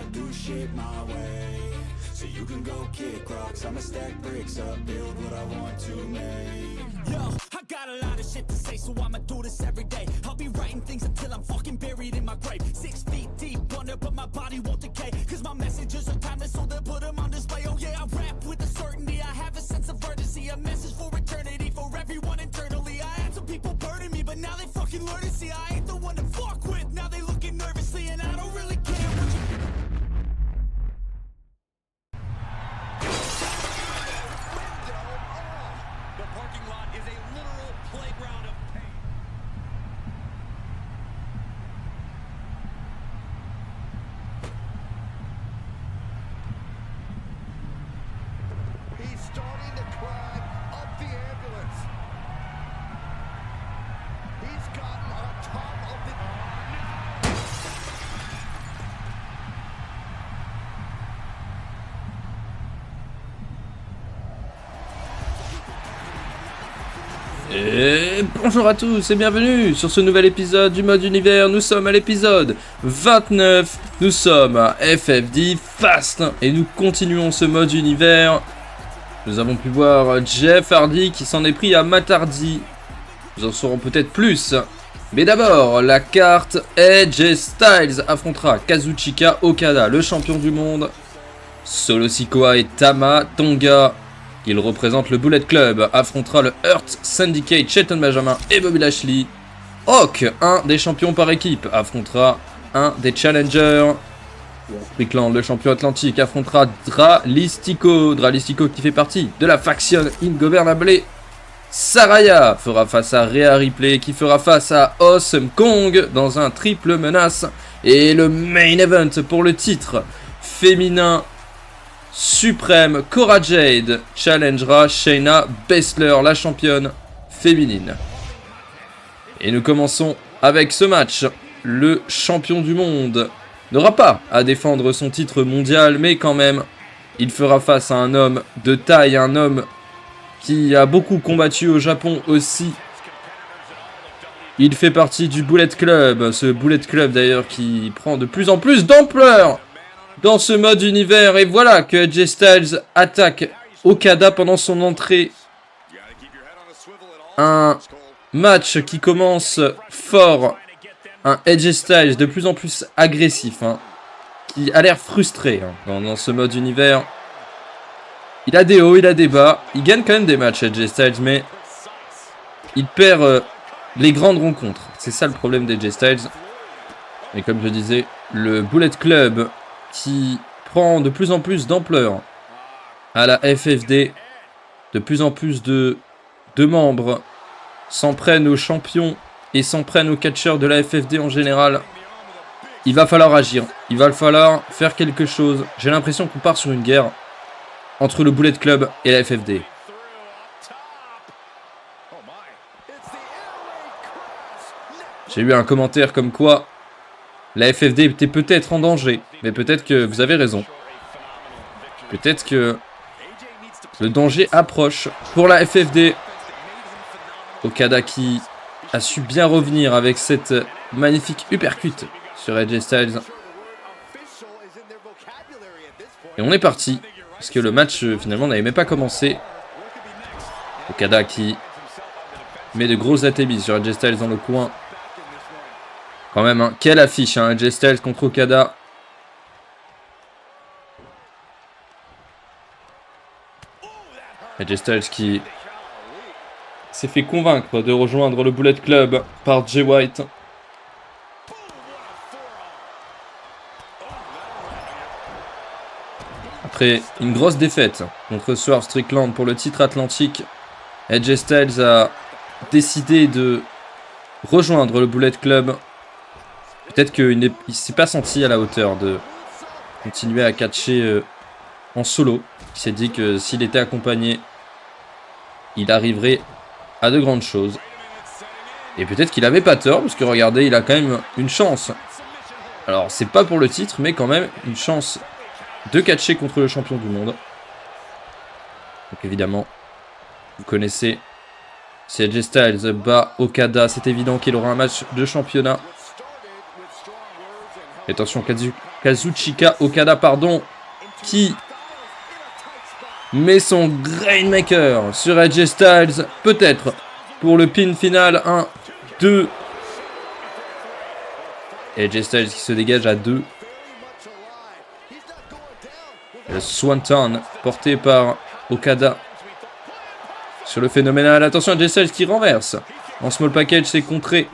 I'ma do shit my way. So you can go kick rocks, I'ma stack bricks up, build what I want to make. Yo, I got a lot of shit to say, so I'ma do this every day. I'll be writing things until I'm fucking buried in my grave. 6 feet deep under, but my body won't decay. Cause my messages are timeless, so they'll put them on display. Oh yeah, I rap with a certainty, I have a sense of urgency. A message for eternity, for everyone internally. I had some people burning me, but now they fucking learn to see I ain't the one to fuck with. Now they looking nervously, and I don't really care what you... The parking lot is a literal playground of pain. He's starting to climb up the ambulance. He's gotten on top of the... Et bonjour à tous et bienvenue sur ce nouvel épisode du mode univers. Nous sommes à l'épisode 29, nous sommes à FFD Fast et nous continuons ce mode univers. Nous avons pu voir Jeff Hardy qui s'en est pris à Matt Hardy. Nous en saurons peut-être plus. Mais d'abord, la carte AJ Styles affrontera Kazuchika Okada, le champion du monde. Solo Sikoa et Tama Tonga, il représente le Bullet Club, affrontera le Hurt Syndicate, Shelton Benjamin et Bobby Lashley. Hawk, un des champions par équipe, affrontera un des challengers. Strickland, le champion atlantique, affrontera Dralistico. Dralistico qui fait partie de la faction Ingobernable. Saraya fera face à Rhea Ripley qui fera face à Awesome Kong dans un triple menace. Et le main event pour le titre féminin suprême, Cora Jade challengera Shayna Baszler, la championne féminine. Et nous commençons avec ce match. Le champion du monde n'aura pas à défendre son titre mondial, mais quand même, il fera face à un homme de taille, un homme qui a beaucoup combattu au Japon aussi. Il fait partie du Bullet Club, ce Bullet Club d'ailleurs qui prend de plus en plus d'ampleur dans ce mode univers. Et voilà que AJ Styles attaque Okada pendant son entrée. Un match qui commence fort. Un AJ Styles de plus en plus agressif, qui a l'air frustré dans ce mode univers. Il a des hauts, il a des bas. Il gagne quand même des matchs AJ Styles, mais il perd les grandes rencontres. C'est ça le problème d'AJ Styles. Et comme je disais, le Bullet Club qui prend de plus en plus d'ampleur à la FFD. De plus en plus de membres s'en prennent aux champions et s'en prennent aux catcheurs de la FFD en général. Il va falloir agir. Il va falloir faire quelque chose. J'ai l'impression qu'on part sur une guerre entre le Bullet Club et la FFD. J'ai eu un commentaire comme quoi la FFD était peut-être en danger, mais peut-être que vous avez raison. Peut-être que le danger approche pour la FFD. Okada qui a su bien revenir avec cette magnifique uppercut sur AJ Styles. Et on est parti, parce que le match finalement n'avait même pas commencé. Okada qui met de grosses ATB sur AJ Styles dans le coin. Quand même, quelle affiche, AJ Styles contre Okada. AJ Styles qui s'est fait convaincre de rejoindre le Bullet Club par Jay White. Après une grosse défaite contre Swerve Strickland pour le titre atlantique, AJ Styles a décidé de rejoindre le Bullet Club. Peut-être qu'il ne s'est pas senti à la hauteur de continuer à catcher en solo. Il s'est dit que s'il était accompagné, il arriverait à de grandes choses. Et peut-être qu'il avait pas tort, parce que regardez, il a quand même une chance. Alors, c'est pas pour le titre, mais quand même une chance de catcher contre le champion du monde. Donc évidemment, vous connaissez, si AJ Styles bat Okada, c'est évident qu'il aura un match de championnat. Et attention, Kazuchika Okada, pardon, qui met son Rainmaker sur AJ Styles, peut-être pour le pin final. 1, 2. Et AJ Styles qui se dégage à 2. Et le Swanton porté par Okada sur le phénoménal. Attention, AJ Styles qui renverse. En small package, c'est contré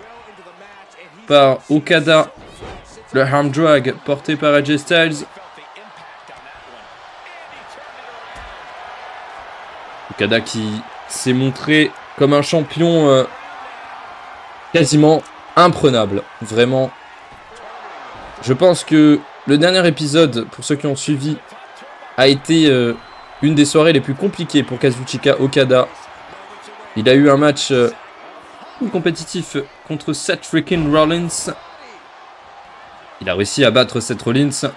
par Okada. Le arm drag porté par AJ Styles. Okada qui s'est montré comme un champion quasiment imprenable. Vraiment. Je pense que le dernier épisode, pour ceux qui ont suivi, a été une des soirées les plus compliquées pour Kazuchika Okada. Il a eu un match compétitif contre Seth freaking Rollins. Il a réussi à battre Seth Rollins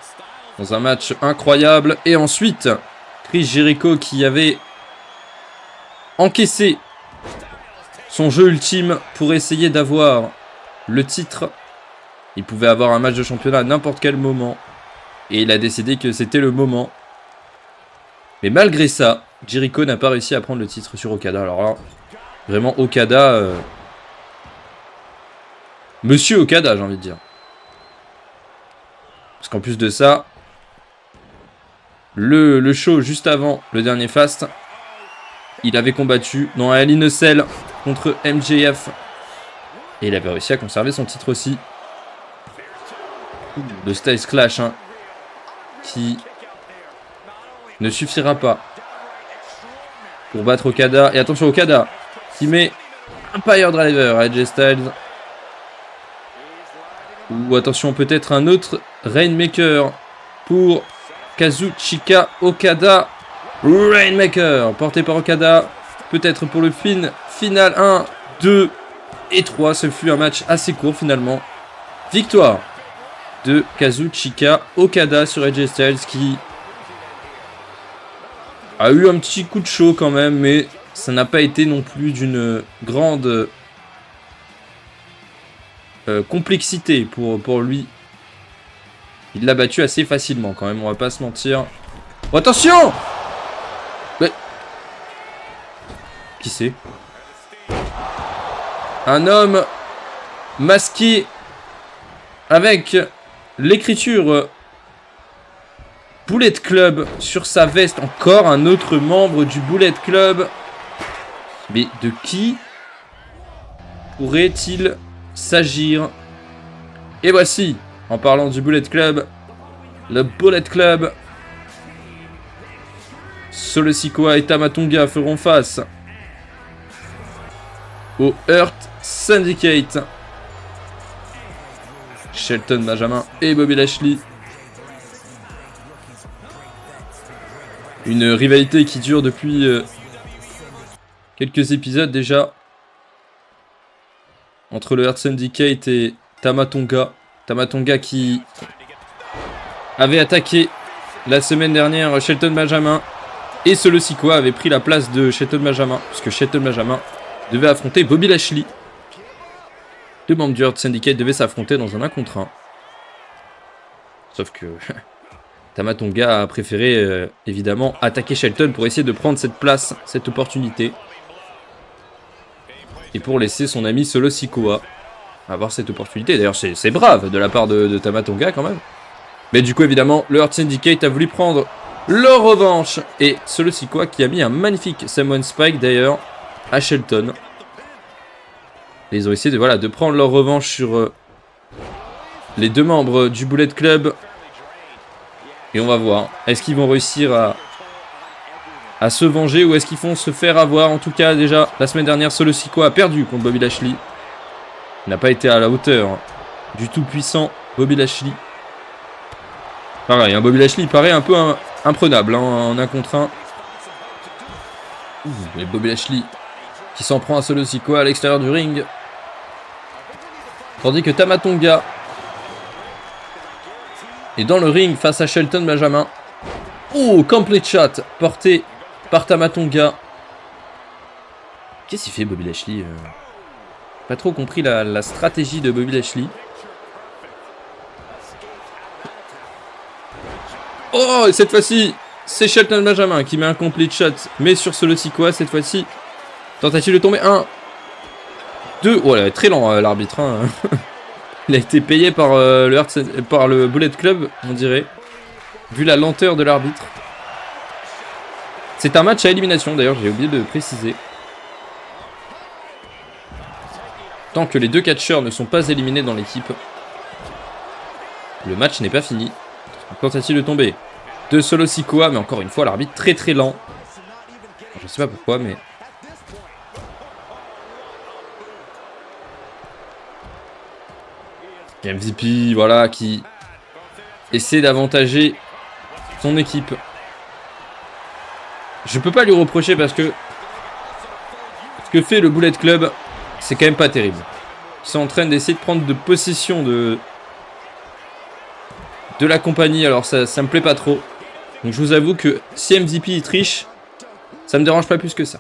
dans un match incroyable. Et ensuite, Chris Jericho qui avait encaissé son jeu ultime pour essayer d'avoir le titre. Il pouvait avoir un match de championnat à n'importe quel moment. Et il a décidé que c'était le moment. Mais malgré ça, Jericho n'a pas réussi à prendre le titre sur Okada. Alors là, vraiment Okada... Monsieur Okada, j'ai envie de dire. Parce qu'en plus de ça, le show juste avant le dernier Fast, il avait combattu dans Hell in a Cell contre MJF. Et il avait réussi à conserver son titre aussi. Le Styles Clash, hein, qui ne suffira pas pour battre Okada. Et attention, Okada qui met un Empire Driver à AJ Styles. Ou attention, peut-être un autre Rainmaker pour Kazuchika Okada. Rainmaker porté par Okada. Peut-être pour le final 1, 2 et 3. Ce fut un match assez court finalement. Victoire de Kazuchika Okada sur AJ Styles qui a eu un petit coup de chaud quand même, mais ça n'a pas été non plus d'une grande complexité pour lui. Il l'a battu assez facilement quand même, on va pas se mentir. Oh, attention! Mais... Qui c'est? Un homme masqué avec l'écriture Bullet Club sur sa veste. Encore un autre membre du Bullet Club. Mais de qui pourrait-il s'agir? Et voici, en parlant du Bullet Club, le Bullet Club. Solo Sikoa et Tama Tonga feront face au Hurt Syndicate. Shelton Benjamin et Bobby Lashley. Une rivalité qui dure depuis quelques épisodes déjà. Entre le Hurt Syndicate et Tama Tonga. Tama Tonga qui avait attaqué la semaine dernière Shelton Benjamin. Et Solo Sikoa avait pris la place de Shelton Benjamin. Puisque Shelton Benjamin devait affronter Bobby Lashley. Deux membres du Hurt Syndicate devaient s'affronter dans un 1 contre 1. Sauf que Tama Tonga a préféré évidemment attaquer Shelton pour essayer de prendre cette place, cette opportunité. Et pour laisser son ami Solo Sikoa avoir cette opportunité. D'ailleurs c'est brave de la part de Tama Tonga quand même. Mais du coup évidemment le Hurt Syndicate a voulu prendre leur revanche. Et Solo Sikoa qui a mis un magnifique Samoan Spike d'ailleurs à Shelton. Et ils ont essayé de prendre leur revanche sur les deux membres du Bullet Club. Et on va voir. Est-ce qu'ils vont réussir à se venger ou est-ce qu'ils vont se faire avoir? En tout cas, déjà, la semaine dernière, Solo Sikoa a perdu contre Bobby Lashley. Il n'a pas été à la hauteur du tout-puissant Bobby Lashley. Pareil, Bobby Lashley paraît un peu imprenable en 1 contre 1. Et Bobby Lashley qui s'en prend à Solo Sikoa à l'extérieur du ring. Tandis que Tama Tonga est dans le ring face à Shelton Benjamin. Oh, complete shot porté par Tama Tonga. Qu'est-ce qu'il fait Bobby Lashley? Pas trop compris la stratégie de Bobby Lashley. Oh, et cette fois-ci, c'est Shelton Benjamin qui met un complete shot, mais sur Solo Sikoa cette fois-ci. Tentative de tomber. 1, 2. Oh là, très lent l'arbitre. Hein. Il a été payé par, par le Bullet Club, on dirait. Vu la lenteur de l'arbitre. C'est un match à élimination, d'ailleurs, j'ai oublié de préciser. Tant que les deux catcheurs ne sont pas éliminés dans l'équipe, le match n'est pas fini. Tentative de tomber de Solo Sikoa, mais encore une fois, l'arbitre très très lent. Je sais pas pourquoi, mais... Et MVP, voilà, qui essaie d'avantager son équipe. Je peux pas lui reprocher parce que ce que fait le Bullet Club, c'est quand même pas terrible. Ils sont en train d'essayer de prendre de possession de la compagnie, alors ça me plaît pas trop. Donc je vous avoue que si MVP il triche, ça me dérange pas plus que ça.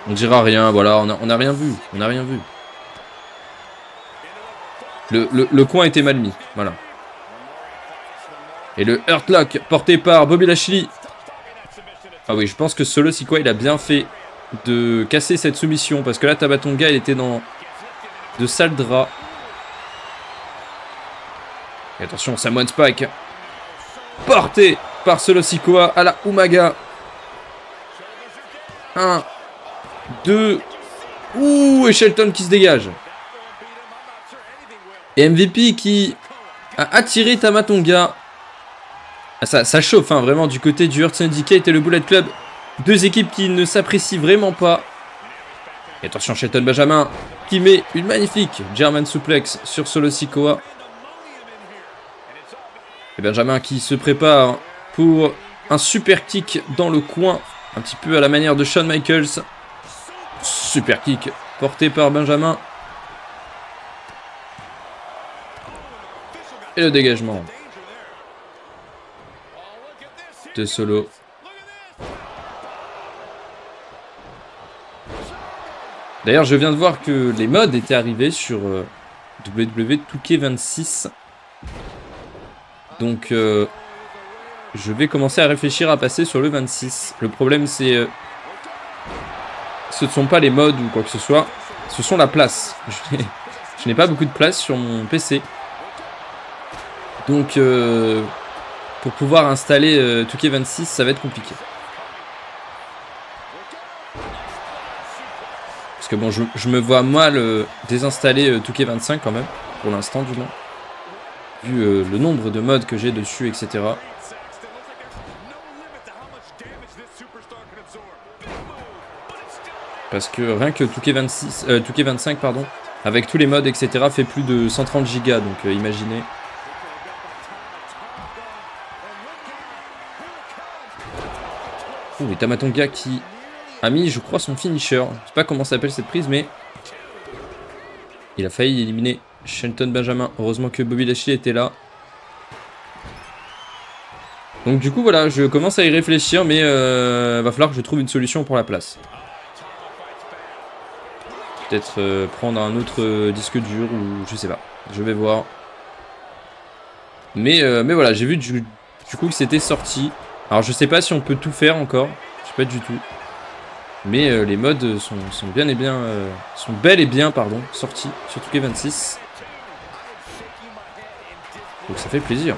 On dira rien, voilà, on a rien vu, on a rien vu. Le coin était mal mis, voilà. Et le Hurtlock porté par Bobby Lashley. Ah oui, je pense que Solo Sikoa il a bien fait de casser cette soumission parce que là Tama Tonga il était dans de sales draps. Et attention, Samoan Spike porté par Solo Sikoa à la Umaga. 1, 2. Ouh, et Shelton qui se dégage. Et MVP qui a attiré Tama Tonga. Ah, ça chauffe hein, vraiment du côté du Hurt Syndicate et le Bullet Club. Deux équipes qui ne s'apprécient vraiment pas. Et attention, Shelton Benjamin qui met une magnifique German Suplex sur Solo Sikoa. Et Benjamin qui se prépare pour un super kick dans le coin. Un petit peu à la manière de Shawn Michaels. Super kick porté par Benjamin. Et le dégagement de Solo. D'ailleurs, je viens de voir que les mods étaient arrivés sur WWE 2K26. Donc, je vais commencer à réfléchir à passer sur le 26. Le problème, c'est... ce ne sont pas les mods ou quoi que ce soit. Ce sont la place. Je n'ai pas beaucoup de place sur mon PC. Donc, pour pouvoir installer 2K26, ça va être compliqué. Parce que bon, je me vois mal désinstaller 2K25 quand même, pour l'instant du moins. Vu le nombre de mods que j'ai dessus, etc. Parce que rien que 2K25, pardon, avec tous les mods, etc., fait plus de 130 Go, donc imaginez. Ouh, et Tama Tonga qui a mis, je crois, son finisher. Je sais pas comment s'appelle cette prise, mais il a failli éliminer Shelton Benjamin. Heureusement que Bobby Lashley était là. Donc du coup, voilà, je commence à y réfléchir, mais va falloir que je trouve une solution pour la place. Peut-être prendre un autre disque dur ou je sais pas. Je vais voir. Mais voilà, j'ai vu du coup que c'était sorti. Alors je sais pas si on peut tout faire encore. Je sais pas du tout. Mais les mods sont bien et bien... sont bel et bien, pardon, sortis sur 2K26. Donc ça fait plaisir.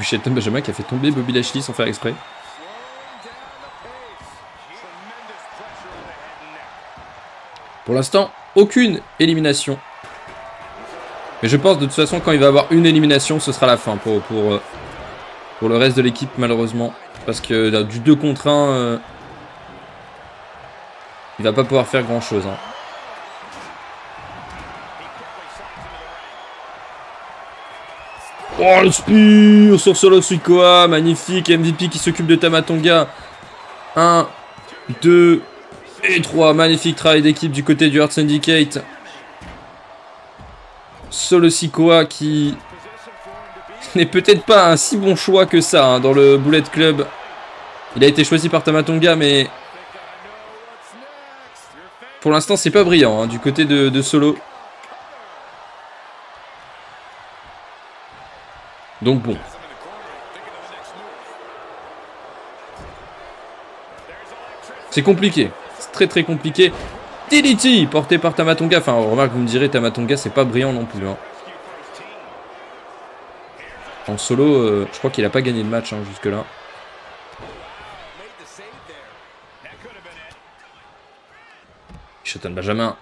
Shelton Benjamin qui a fait tomber Bobby Lashley sans faire exprès. Pour l'instant, aucune élimination. Mais je pense de toute façon quand il va y avoir une élimination, ce sera la fin pour le reste de l'équipe malheureusement. Parce que du 2 contre 1, il va pas pouvoir faire grand chose. Hein. Oh le spear sur Solo Sikoa, magnifique. MVP qui s'occupe de Tama Tonga. 1, 2 et 3. Magnifique travail d'équipe du côté du Hurt Syndicate. Solo Sikoa qui n'est peut-être pas un si bon choix que ça hein, dans le Bullet Club. Il a été choisi par Tama Tonga, mais Pour l'instant, c'est pas brillant hein, du côté de Solo. Donc bon. C'est compliqué. C'est très très compliqué. DDT porté par Tamatonga. Enfin, remarque, vous me direz, Tamatonga, c'est pas brillant non plus. Hein. En Solo, je crois qu'il a pas gagné de match hein, jusque-là. Shoton Benjamin.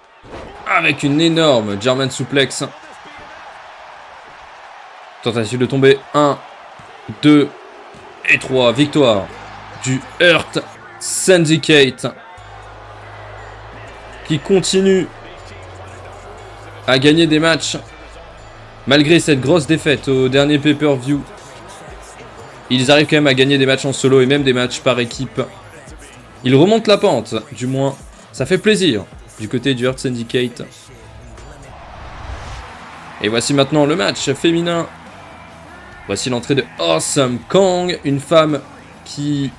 Avec une énorme German suplex. Tentative de tomber. 1, 2 et 3. Victoire du Hurt Syndicate. Qui continue à gagner des matchs. Malgré cette grosse défaite au dernier pay-per-view. Ils arrivent quand même à gagner des matchs en solo et même des matchs par équipe. Ils remontent la pente, du moins. Ça fait plaisir du côté du Hurt Syndicate. Et voici maintenant le match féminin. Voici l'entrée de Awesome Kong, une femme qui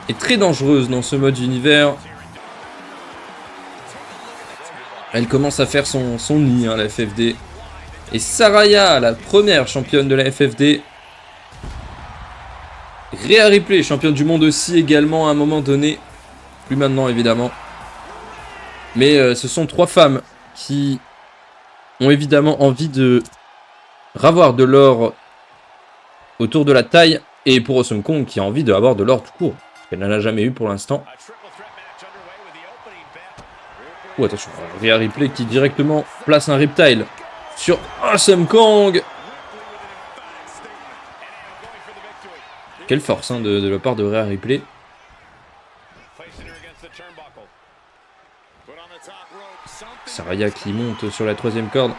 est très dangereuse dans ce mode univers. Elle commence à faire son nid, hein, la FFD. Et Saraya, la première championne de la FFD. Rhea Ripley, championne du monde aussi également à un moment donné. Plus maintenant évidemment. Mais ce sont 3 femmes qui ont évidemment envie de ravoir de l'or autour de la taille. Et pour Awesome Kong qui a envie d'avoir de l'or tout court. Elle n'en a jamais eu pour l'instant. Oh attention, Rhea Ripley qui directement place un Riptile sur Awesome Kong. Quelle force hein, de la part de Rhea Ripley. Saraya qui monte sur la 3e corde.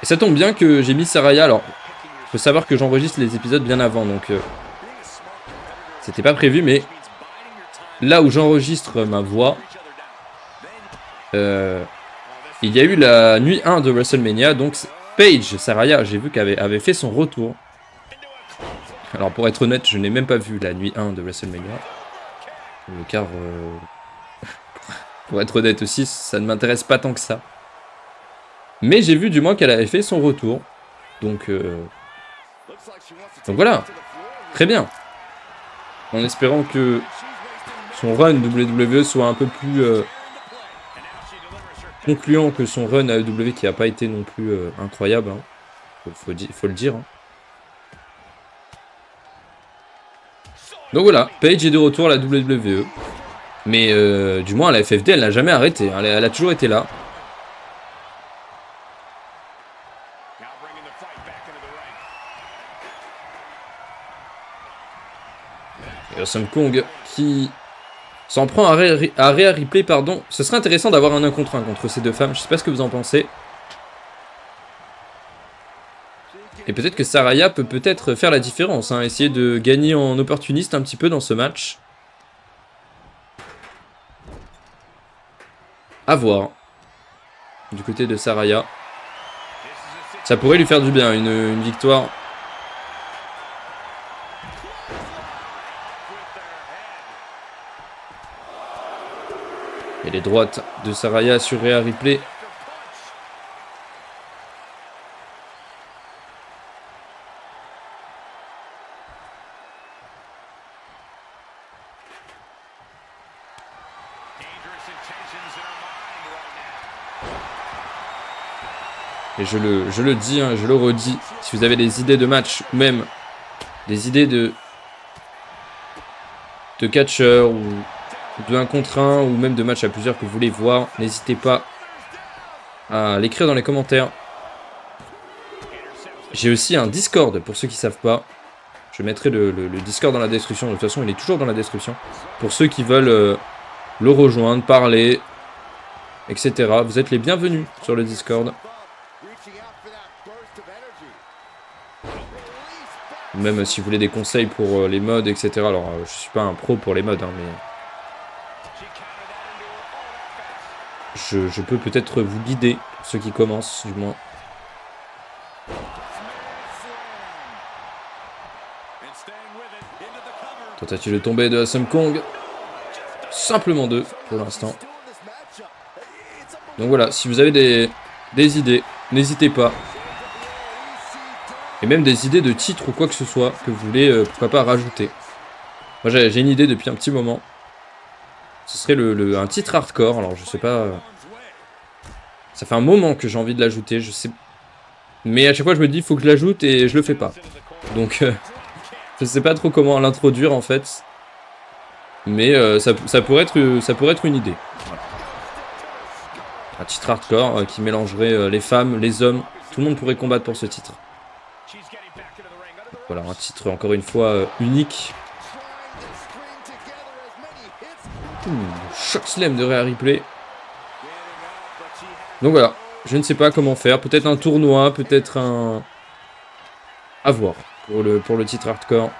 Et ça tombe bien que j'ai mis Saraya. Alors, il faut savoir que j'enregistre les épisodes bien avant. Donc, c'était pas prévu. Mais là où j'enregistre ma voix, il y a eu la nuit 1 de WrestleMania. Donc, Paige, Saraya, j'ai vu qu'elle avait fait son retour. Alors, pour être honnête, je n'ai même pas vu la nuit 1 de WrestleMania. Car... pour être honnête aussi, ça ne m'intéresse pas tant que ça. Mais j'ai vu du moins qu'elle avait fait son retour. Donc voilà. Très bien. En espérant que son run WWE soit un peu plus concluant que son run AEW qui n'a pas été non plus incroyable. Hein. Faut le dire. Hein. Donc voilà, Paige est de retour à la WWE. Mais du moins, la FFD, elle n'a jamais arrêté. Hein. Elle a toujours été là. Et Awesome Kong qui s'en prend à Rhea Ripley, pardon. Ce serait intéressant d'avoir un 1 contre 1 contre ces deux femmes. Je sais pas ce que vous en pensez. Et peut-être que Saraya peut peut-être faire la différence. Hein. Essayer de gagner en opportuniste un petit peu dans ce match. À voir. Du côté de Saraya. Ça pourrait lui faire du bien, une victoire. Et les droites de Saraya sur Rhea Ripley. Et je le dis, hein, je le redis, si vous avez des idées de match, ou même des idées de catcheur, ou de 1 contre 1, ou même de match à plusieurs que vous voulez voir, n'hésitez pas à l'écrire dans les commentaires. J'ai aussi un Discord, pour ceux qui ne savent pas. Je mettrai le Discord dans la description, de toute façon il est toujours dans la description. Pour ceux qui veulent le rejoindre, parler, etc. Vous êtes les bienvenus sur le Discord. Même si vous voulez des conseils pour les mods, etc. Alors, je suis pas un pro pour les mods, hein, mais... Je peux peut-être vous guider, ceux qui commencent, du moins. Tentative de tomber de Awesome Kong. Simplement 2, pour l'instant. Donc voilà, si vous avez des idées, n'hésitez pas. Et même des idées de titres ou quoi que ce soit que vous voulez, pourquoi pas, rajouter. Moi j'ai une idée depuis un petit moment. Ce serait un titre hardcore, alors je sais pas... ça fait un moment que j'ai envie de l'ajouter, je sais... Mais à chaque fois je me dis, il faut que je l'ajoute et je le fais pas. Donc je sais pas trop comment l'introduire en fait. Mais ça pourrait être une idée. Voilà. Un titre hardcore qui mélangerait les femmes, les hommes. Tout le monde pourrait combattre pour ce titre. Voilà, un titre encore une fois unique. Choc slam de Rhea Ripley. Donc voilà, je ne sais pas comment faire. Peut-être un tournoi, peut-être un... à voir pour le titre hardcore.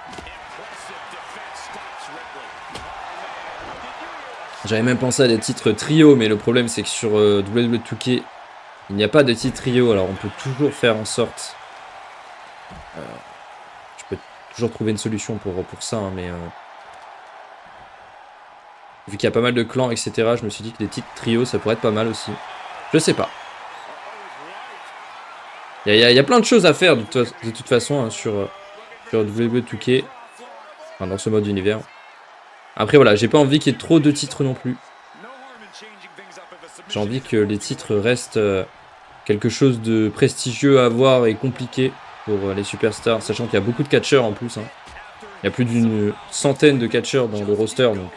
J'avais même pensé à des titres trio, mais le problème c'est que sur WWE 2K, il n'y a pas de titre trio. Alors on peut toujours faire en sorte... je peux toujours trouver une solution pour ça, hein, mais... vu qu'il y a pas mal de clans, etc., je me suis dit que des titres trio, ça pourrait être pas mal aussi. Je sais pas. Il y a plein de choses à faire de toute façon hein, sur WWE 2K. Enfin, dans ce mode univers. Après voilà, j'ai pas envie qu'il y ait trop de titres non plus. J'ai envie que les titres restent quelque chose de prestigieux à avoir et compliqué pour les superstars. Sachant qu'il y a beaucoup de catcheurs en plus. Hein. Il y a plus d'une centaine de catcheurs dans le roster. Donc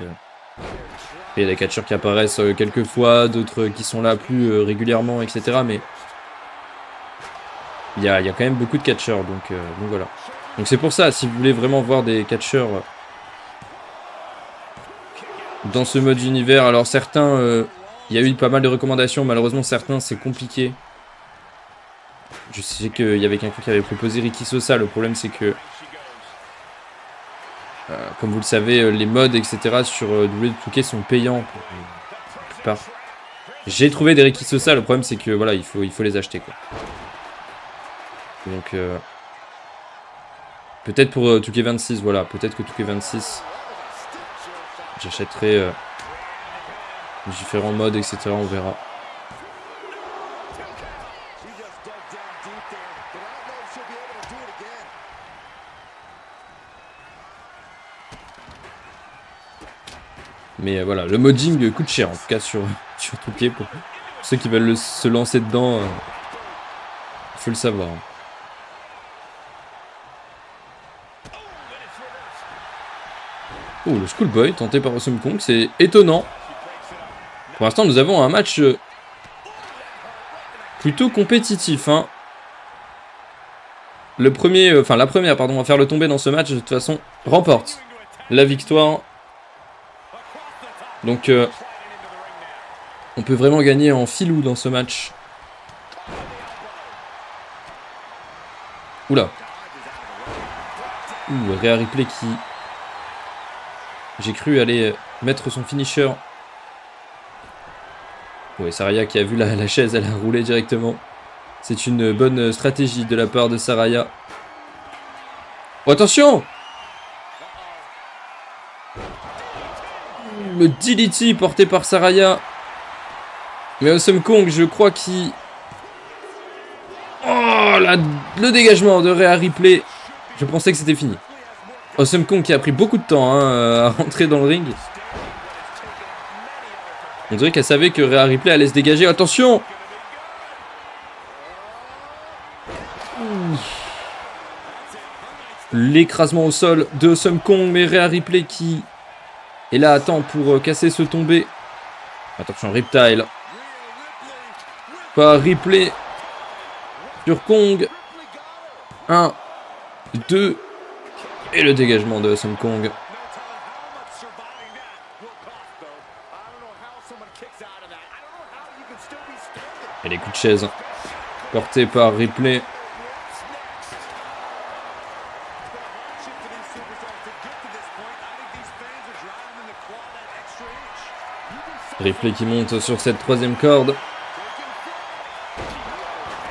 il y a des catcheurs qui apparaissent quelques fois, d'autres qui sont là plus régulièrement, etc. Mais il y a quand même beaucoup de catcheurs. Donc voilà. Donc c'est pour ça, si vous voulez vraiment voir des catcheurs dans ce mode univers, alors certains, il y a eu pas mal de recommandations, malheureusement certains c'est compliqué. Je sais qu'il y avait quelqu'un qui avait proposé Ricky Sosa, le problème c'est que, comme vous le savez, les mods etc. sur WWE 2K sont payants pour la plupart. J'ai trouvé des Ricky Sosa, le problème c'est que voilà, il faut les acheter quoi. Donc peut-être pour 2K26, voilà, peut-être que 2K26... j'achèterai différents modes, etc. On verra. Mais voilà, le modding coûte cher en tout cas sur 2K. Pour ceux qui veulent se lancer dedans, il faut le savoir. Oh, le Schoolboy tenté par Awesome Kong, c'est étonnant. Pour l'instant, nous avons un match plutôt compétitif. Hein. La première, à faire le tomber dans ce match, de toute façon, remporte la victoire. Donc, on peut vraiment gagner en filou dans ce match. Oula. Rhea Ripley qui... j'ai cru aller mettre son finisher. Ouais, Saraya qui a vu la chaise, elle a roulé directement. C'est une bonne stratégie de la part de Saraya. Oh, attention! Le DDT porté par Saraya. Mais Awesome Kong, je crois qu'il... oh, le dégagement de Rhea Ripley. Je pensais que c'était fini. Awesome Kong qui a pris beaucoup de temps hein, à rentrer dans le ring. On dirait qu'elle savait que Rhea Ripley allait se dégager. Attention! L'écrasement au sol de Awesome Kong, mais Rhea Ripley qui est là à temps pour casser ce tombé. Attention, Riptile. Par Ripley sur Kong. 1, 2... et le dégagement de Awesome Kong. Et les coups de chaise portés par Ripley. Ripley qui monte sur cette troisième corde.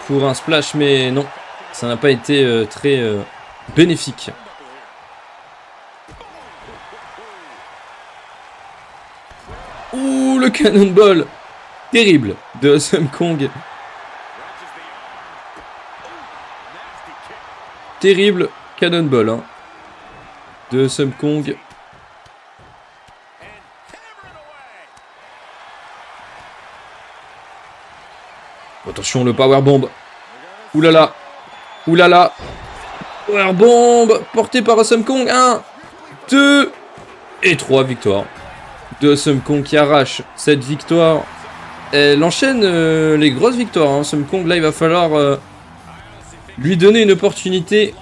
Pour un splash, mais non. Ça n'a pas été très bénéfique. Ouh, le cannonball terrible de Awesome Kong. Terrible cannonball hein, de Awesome Kong. Attention le powerbomb. Oulala. Oulala. Powerbomb porté par Awesome Kong. 1, 2 et 3 victoires de Awesome Kong qui arrache cette victoire. Elle enchaîne les grosses victoires. Hein. Awesome Kong là il va falloir lui donner une opportunité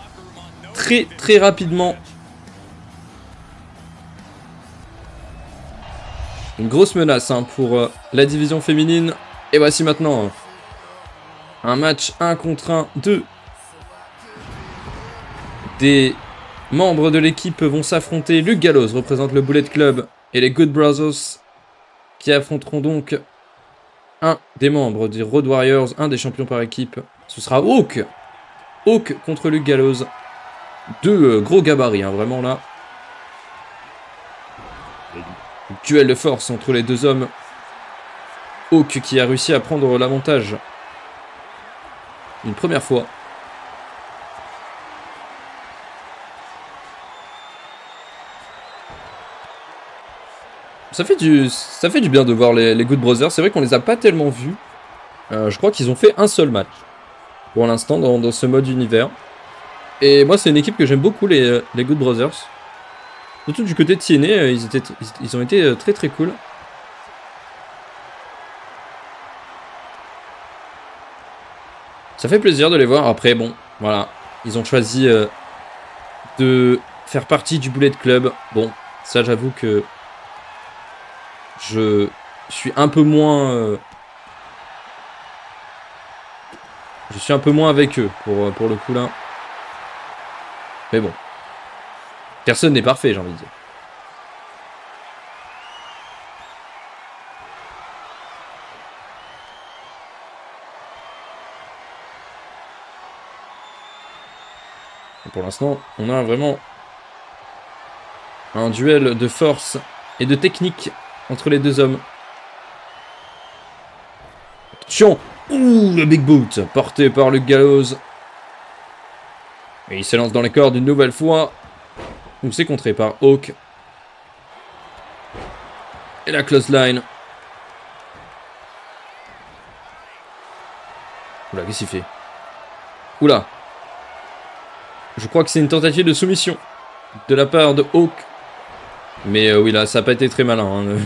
très rapidement. Une grosse menace hein, pour la division féminine. Et voici maintenant un match 1 contre 1 2. Des membres de l'équipe vont s'affronter. Luke Gallows représente le Bullet Club et les Good Brothers qui affronteront donc un des membres des Road Warriors, un des champions par équipe. Ce sera Hawk. Hawk contre Luke Gallows. Deux gros gabarits, hein, vraiment là. Duel de force entre les deux hommes. Hawk qui a réussi à prendre l'avantage une première fois. Ça fait du bien de voir les Good Brothers. C'est vrai qu'on les a pas tellement vus. Je crois qu'ils ont fait un seul match pour l'instant dans ce mode univers. Et moi, c'est une équipe que j'aime beaucoup, les Good Brothers. Surtout du côté de TNA, ils ont été très cool. Ça fait plaisir de les voir. Après, bon, voilà. Ils ont choisi de faire partie du Bullet Club. Bon, ça, j'avoue que je suis un peu moins... je suis un peu moins avec eux, pour le coup, là. Mais bon. Personne n'est parfait, j'ai envie de dire. Et pour l'instant, on a vraiment un duel de force et de technique entre les deux hommes. Attention! Ouh, le Big Boot porté par Luke Gallows. Et il s'élance dans les cordes une nouvelle fois. Où c'est contré par Hawk. Et la close line. Oula, qu'est-ce qu'il fait? Oula. Je crois que c'est une tentative de soumission de la part de Hawk. Mais oui, là, ça n'a pas été très malin. Hein,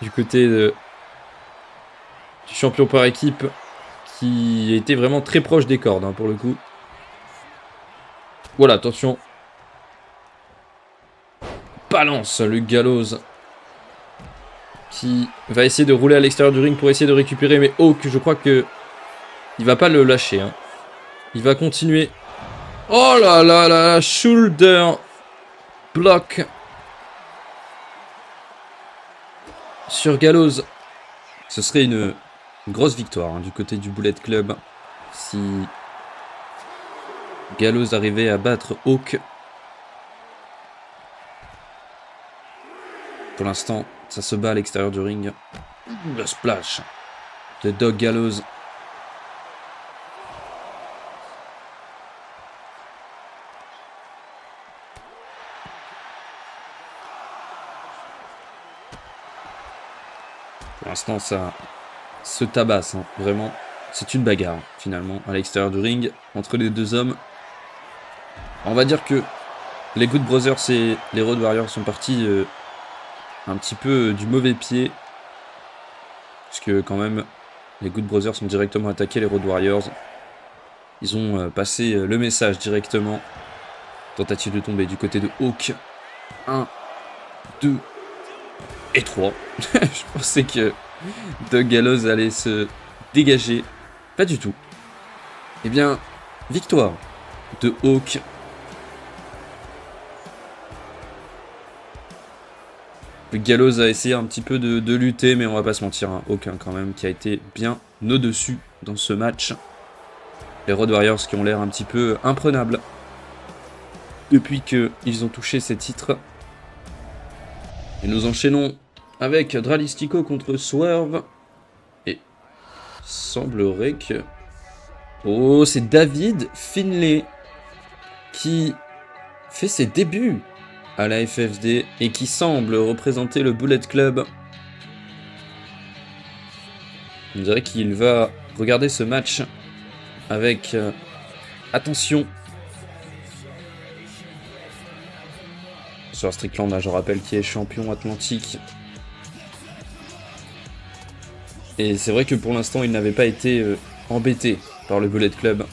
du côté du champion par équipe. Qui était vraiment très proche des cordes, hein, pour le coup. Voilà, attention. Balance Luke Gallows. Qui va essayer de rouler à l'extérieur du ring pour essayer de récupérer. Mais Hawk, je crois que il va pas le lâcher. Hein. Il va continuer. Oh là là là, shoulder block sur Gallows. Ce serait une grosse victoire hein, du côté du Bullet Club si Gallows arrivait à battre Hawk. Pour l'instant, ça se bat à l'extérieur du ring. Le splash de Doug Gallows. Pour l'instant, ça se tabasse, hein, vraiment. C'est une bagarre, finalement, à l'extérieur du ring, entre les deux hommes. On va dire que les Good Brothers et les Road Warriors sont partis un petit peu du mauvais pied. Parce que, quand même, les Good Brothers ont directement attaqué les Road Warriors. Ils ont passé le message directement. Tentative de tomber du côté de Hawk. 1, 2 et 3. Je pensais que Doug Gallows allait se dégager. Pas du tout. Eh bien, victoire de Hawk. Le Gallows a essayé un petit peu de lutter, mais on va pas se mentir, hein, Hawk hein, quand même, qui a été bien au-dessus dans ce match. Les Road Warriors qui ont l'air un petit peu imprenables depuis qu'ils ont touché ces titres. Et nous enchaînons avec Dralistico contre Swerve. semblerait que... Oh, c'est David Finlay qui fait ses débuts à la FFD et qui semble représenter le Bullet Club. On dirait qu'il va regarder ce match avec attention. Sur Strickland, là, je rappelle, qui est champion atlantique. Et c'est vrai que pour l'instant, il n'avait pas été embêté par le Bullet Club.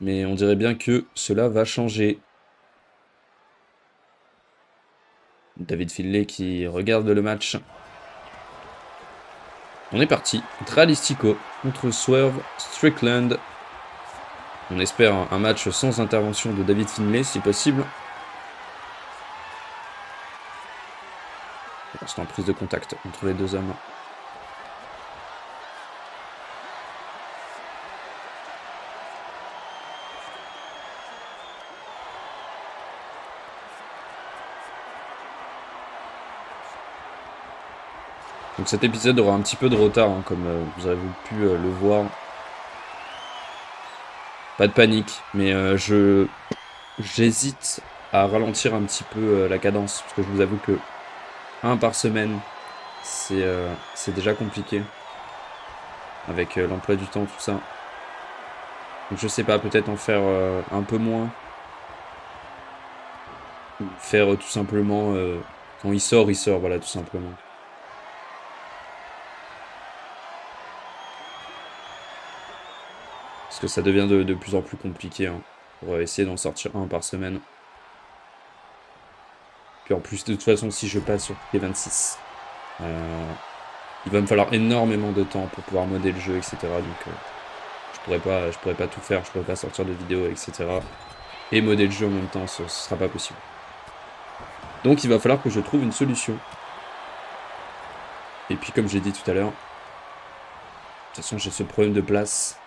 Mais on dirait bien que cela va changer. David Finlay qui regarde le match. On est parti. Dralistico contre Swerve Strickland. On espère un match sans intervention de David Finlay, si possible. C'est en prise de contact entre les deux hommes. Donc cet épisode aura un petit peu de retard, hein, comme vous avez pu le voir. Pas de panique, mais j'hésite à ralentir un petit peu la cadence, parce que je vous avoue que un par semaine, c'est déjà compliqué, avec l'emploi du temps, tout ça. Donc je sais pas, peut-être en faire un peu moins. Ou faire tout simplement, quand il sort, voilà, tout simplement. Parce que ça devient de plus en plus compliqué, hein, pour essayer d'en sortir un par semaine. Puis en plus, de toute façon, si je passe sur les 26, il va me falloir énormément de temps pour pouvoir modder le jeu, etc. Donc je pourrais pas tout faire, je pourrais pas sortir de vidéos, etc. Et modder le jeu en même temps, ce sera pas possible. Donc il va falloir que je trouve une solution. Et puis comme j'ai dit tout à l'heure, de toute façon j'ai ce problème de place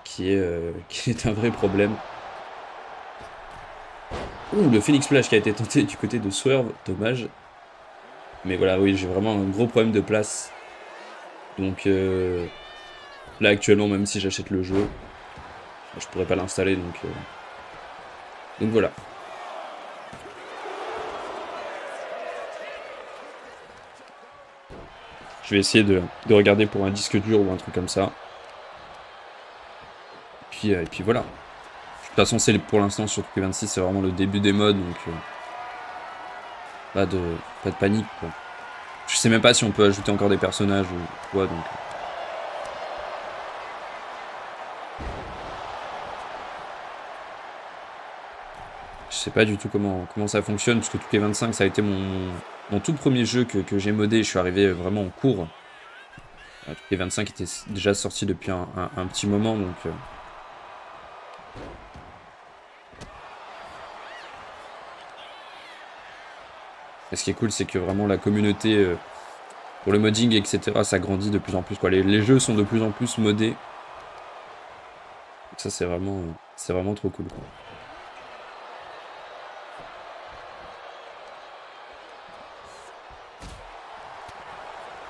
qui est un vrai problème. Ouh, le Phoenix Splash qui a été tenté du côté de Swerve, dommage. Mais voilà, oui, j'ai vraiment un gros problème de place. Donc là actuellement, même si j'achète le jeu, je pourrais pas l'installer, donc voilà. Je vais essayer de regarder pour un disque dur ou un truc comme ça. Et puis voilà. De toute façon, pour l'instant sur Truc 26, c'est vraiment le début des modes, donc pas de panique, quoi. Je sais même pas si on peut ajouter encore des personnages ou quoi, donc. Je sais pas du tout comment ça fonctionne, parce que Truc 25, ça a été mon tout premier jeu que j'ai modé. Je suis arrivé vraiment en cours. Truc 25 était déjà sorti depuis un petit moment, donc. Et ce qui est cool, c'est que vraiment la communauté pour le modding, etc., ça grandit de plus en plus, quoi. Les jeux sont de plus en plus modés. Donc ça, c'est vraiment trop cool, quoi.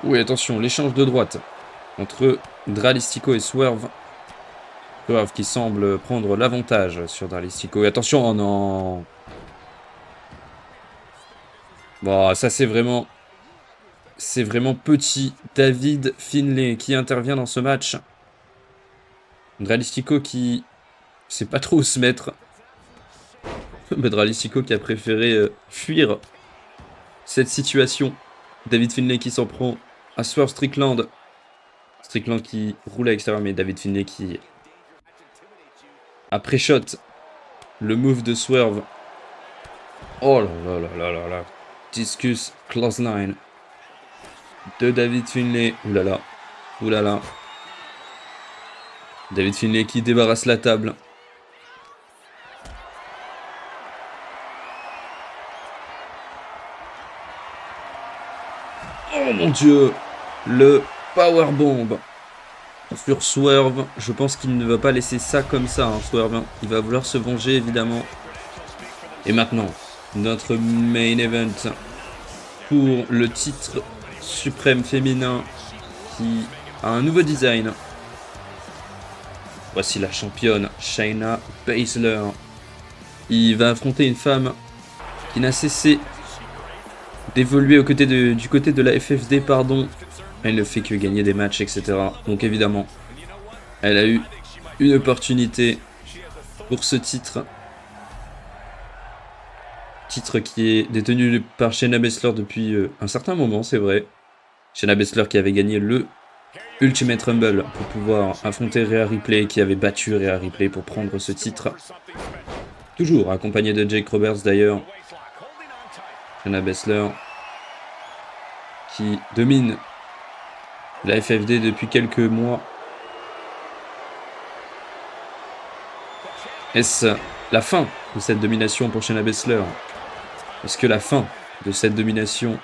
Oui, attention, l'échange de droite entre Dralistico et Swerve. Swerve qui semble prendre l'avantage sur Dralistico. Et attention, oh non! Bon, ça c'est vraiment petit David Finlay qui intervient dans ce match. Dralistico qui sait pas trop où se mettre. Mais Dralistico qui a préféré fuir cette situation. David Finlay qui s'en prend à Swerve Strickland. Strickland qui roule à l'extérieur, mais David Finlay qui a pré-shot le move de Swerve. Oh là là là là là là. Discus close line de David Finlay. Oulala. Oulala. David Finlay qui débarrasse la table. Oh mon dieu. Le powerbomb sur Swerve. Je pense qu'il ne va pas laisser ça comme ça, hein, Swerve. Il va vouloir se venger, évidemment. Et maintenant, notre main event pour le titre suprême féminin qui a un nouveau design. Voici la championne Shayna Baszler. Il va affronter une femme qui n'a cessé d'évoluer du côté de la FFD, pardon. Elle ne fait que gagner des matchs, etc. Donc évidemment, elle a eu une opportunité pour ce titre. Titre qui est détenu par Shayna Baszler depuis un certain moment, c'est vrai. Shayna Baszler qui avait gagné le Ultimate Rumble pour pouvoir affronter Rhea Ripley, qui avait battu Rhea Ripley pour prendre ce titre. Toujours accompagné de Jake Roberts d'ailleurs. Shayna Baszler qui domine la FFD depuis quelques mois. Est-ce la fin de cette domination pour Shayna Baszler? Est-ce que la fin de cette domination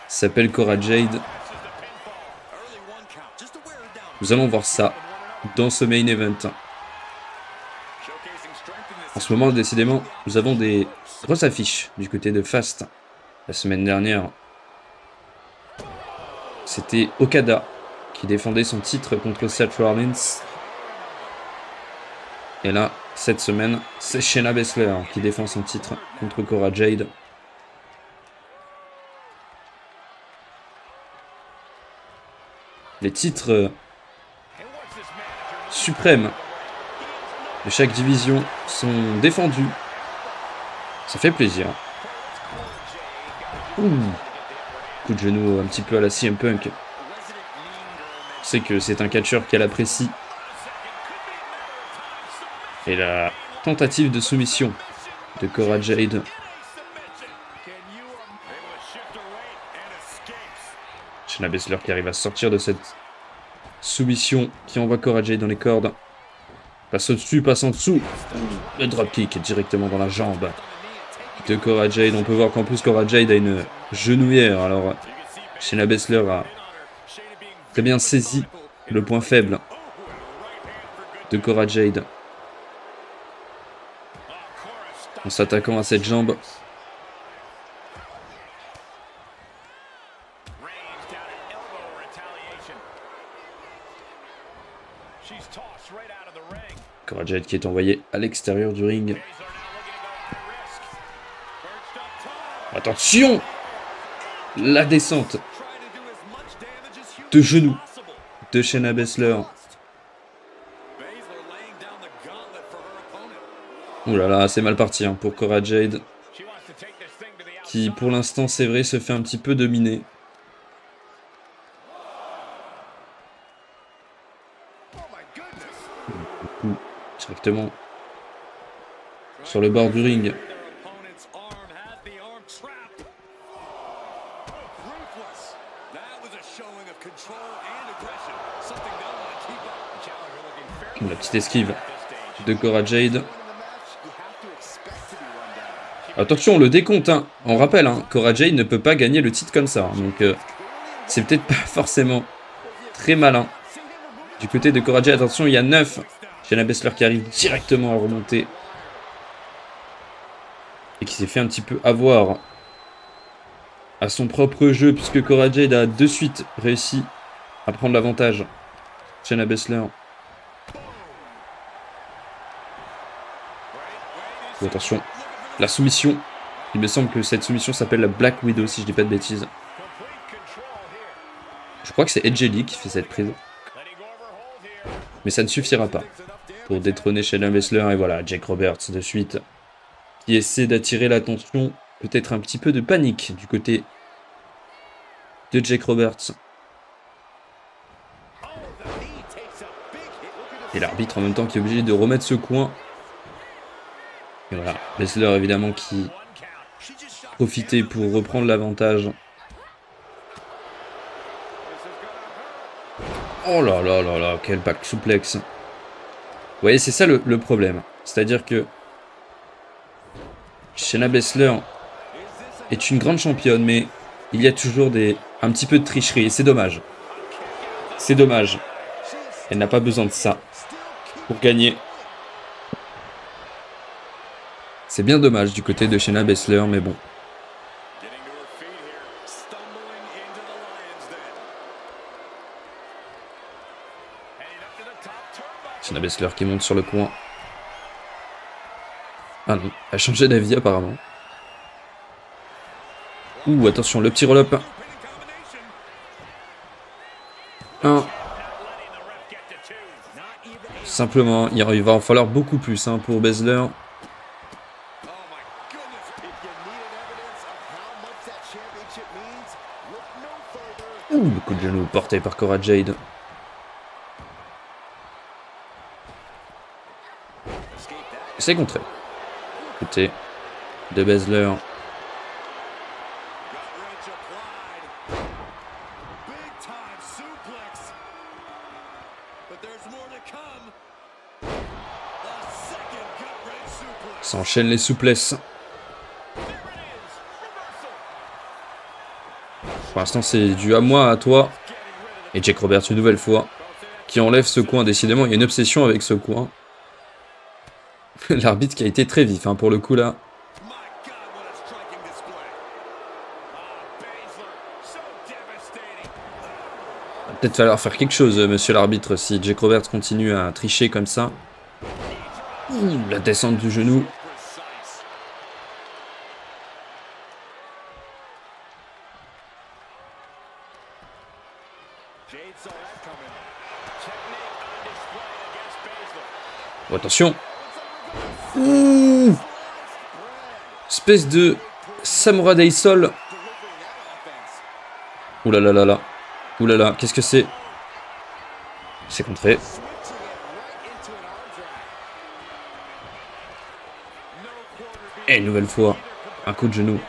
s'appelle Cora Jade? Nous allons voir ça dans ce main event. En ce moment, décidément, nous avons des grosses affiches du côté de Fast. La semaine dernière, c'était Okada qui défendait son titre contre Seth Rollins. Et là, cette semaine, c'est Shayna Baszler qui défend son titre contre Cora Jade. Les titres suprêmes de chaque division sont défendus. Ça fait plaisir. Ouh. Coup de genou un petit peu à la CM Punk. Je sais que c'est un catcheur qu'elle apprécie. Et la tentative de soumission de Cora Jade. Shayna Baszler qui arrive à sortir de cette soumission qui envoie Cora Jade dans les cordes. Passe au-dessus, passe en dessous. Le dropkick directement dans la jambe de Cora Jade. On peut voir qu'en plus Cora Jade a une genouillère. Alors Shayna Baszler a très bien saisi le point faible de Cora Jade. En s'attaquant à cette jambe. Cora Jade qui est envoyée à l'extérieur du ring. Attention! La descente de genoux de Shayna Baszler. Ouh là là, c'est mal parti hein, pour Cora Jade. Qui pour l'instant, c'est vrai, se fait un petit peu dominer. Directement sur le bord du ring. La petite esquive de Cora Jade. Attention, le décompte, hein. On rappelle, hein, Cora Jade ne peut pas gagner le titre comme ça. Hein, donc, c'est peut-être pas forcément très malin. Du côté de Cora Jade, attention, il y a 9. Shayna Baszler qui arrive directement à remonter. Et qui s'est fait un petit peu avoir à son propre jeu, puisque Cora Jade a de suite réussi à prendre l'avantage. Shayna Baszler. Oh, attention, la soumission. Il me semble que cette soumission s'appelle la Black Widow, si je dis pas de bêtises. Je crois que c'est Edge Lee qui fait cette prise. Mais ça ne suffira pas pour détrôner Shayna Baszler. Et voilà, Jake Roberts de suite, qui essaie d'attirer l'attention. Peut-être un petit peu de panique du côté de Jake Roberts. Et l'arbitre en même temps qui est obligé de remettre ce coin. Et voilà, Baszler évidemment qui profitait pour reprendre l'avantage. Oh là là là là, quel back suplex. Vous voyez, c'est ça le problème. C'est-à-dire que Shayna Baszler est une grande championne, mais il y a toujours un petit peu de tricherie, et c'est dommage. C'est dommage. Elle n'a pas besoin de ça pour gagner. C'est bien dommage du côté de Shayna Baszler, mais bon. Shayna Baszler qui monte sur le coin. Ah non, elle a changé d'avis apparemment. Ouh, attention, le petit roll-up. 1. Simplement, il va en falloir beaucoup plus hein, pour Baszler. Ouh, le coup de genou porté par Cora Jade. C'est contré. Côté de Baszler. S'enchaînent les souplesses. Pour l'instant, c'est dû à moi, à toi. Et Jake Roberts une nouvelle fois. Qui enlève ce coin. Décidément, il y a une obsession avec ce coin. L'arbitre qui a été très vif hein, pour le coup là. Va peut-être falloir faire quelque chose, monsieur l'arbitre, si Jake Roberts continue à tricher comme ça. Ouh, la descente du genou. Oh, attention. Ouh, espèce de Samurai Deisol. Ouh là là là là. Ouh là là, qu'est-ce que c'est? C'est contré. Et une nouvelle fois, un coup de genou.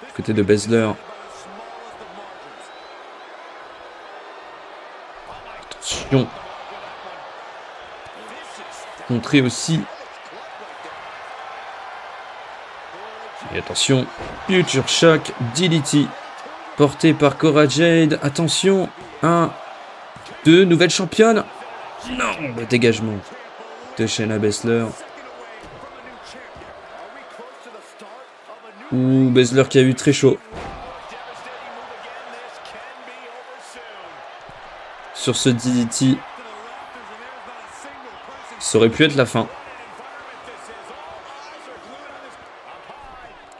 Du côté de Baszler. Attention. Contré aussi. Et attention, Future Shock DDT. Porté par Cora Jade. Attention. 1, 2, nouvelle championne. Non, le dégagement de Shayna Baszler. Ouh, Baszler qui a eu très chaud. Sur ce DDT. Ça aurait pu être la fin.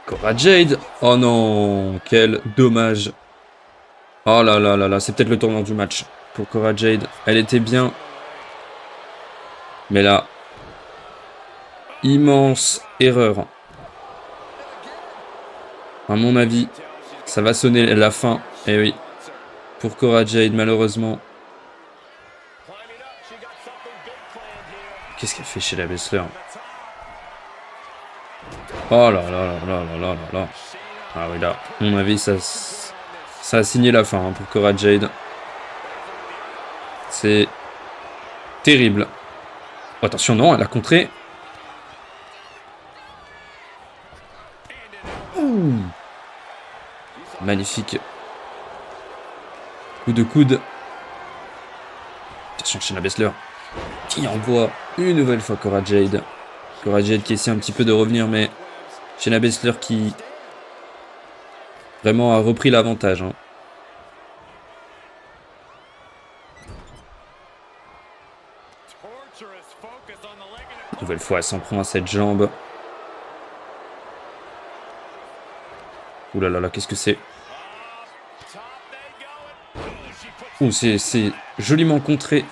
Cora Jade. Oh non, quel dommage. Oh là là là là, c'est peut-être le tournant du match pour Cora Jade. Elle était bien. Mais là, immense erreur. À mon avis, ça va sonner la fin. Eh oui, pour Cora Jade, malheureusement. Qu'est-ce qu'elle fait chez la Baszler? Oh là là là là là là là. Ah oui, là, à mon avis, ça a signé la fin hein, pour Cora Jade. C'est terrible. Oh, attention, non, elle a contré. Ouh. Magnifique. Coup de coude. Attention, Shayna Baszler qui envoie une nouvelle fois Cora Jade. Cora Jade qui essaie un petit peu de revenir, mais Shayna Baszler qui vraiment a repris l'avantage. Hein. Nouvelle fois, elle s'en prend à cette jambe. Ouh là là là, qu'est-ce que c'est? Ouh, c'est joliment contré.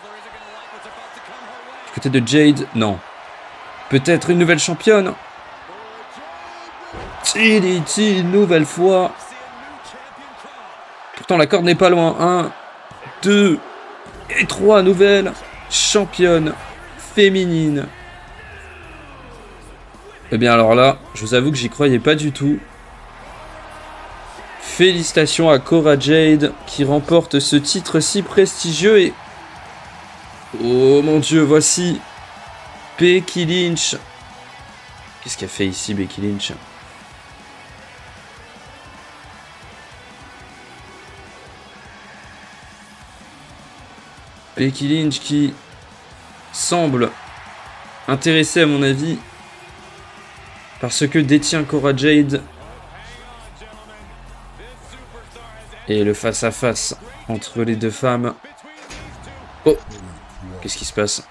Du côté de Jade, non. Peut-être une nouvelle championne. TDT, une nouvelle fois. Pourtant, la corde n'est pas loin. 1, 2 et 3 nouvelles championnes féminines. Eh bien alors là, je vous avoue que j'y croyais pas du tout. Félicitations à Cora Jade qui remporte ce titre si prestigieux et... Oh mon dieu, voici Becky Lynch. Qu'est-ce qu'elle fait ici, Becky Lynch? Becky Lynch qui semble intéressée à mon avis par ce que détient Cora Jade et le face-à-face entre les deux femmes. Oh, qu'est-ce qui se passe?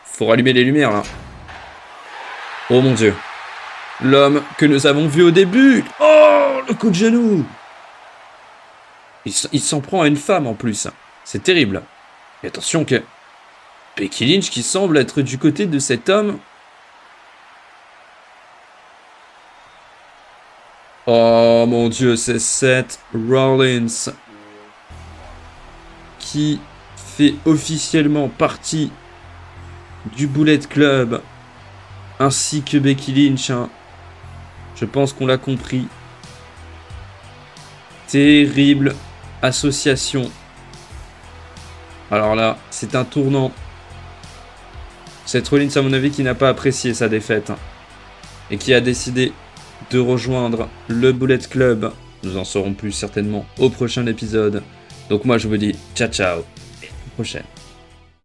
Faut rallumer les lumières, là. Oh mon Dieu. L'homme que nous avons vu au début. Oh, le coup de genou. Il s'en prend à une femme, en plus. C'est terrible. Et attention que... Becky Lynch qui semble être du côté de cet homme. Oh mon Dieu, c'est Seth Rollins qui fait officiellement partie du Bullet Club ainsi que Becky Lynch. Hein. Je pense qu'on l'a compris. Terrible association. Alors là, c'est un tournant. Seth Rollins, à mon avis, qui n'a pas apprécié sa défaite hein, et qui a décidé de rejoindre le Bullet Club. Nous en saurons plus certainement au prochain épisode. Donc moi, je vous dis ciao ciao et à la prochaine.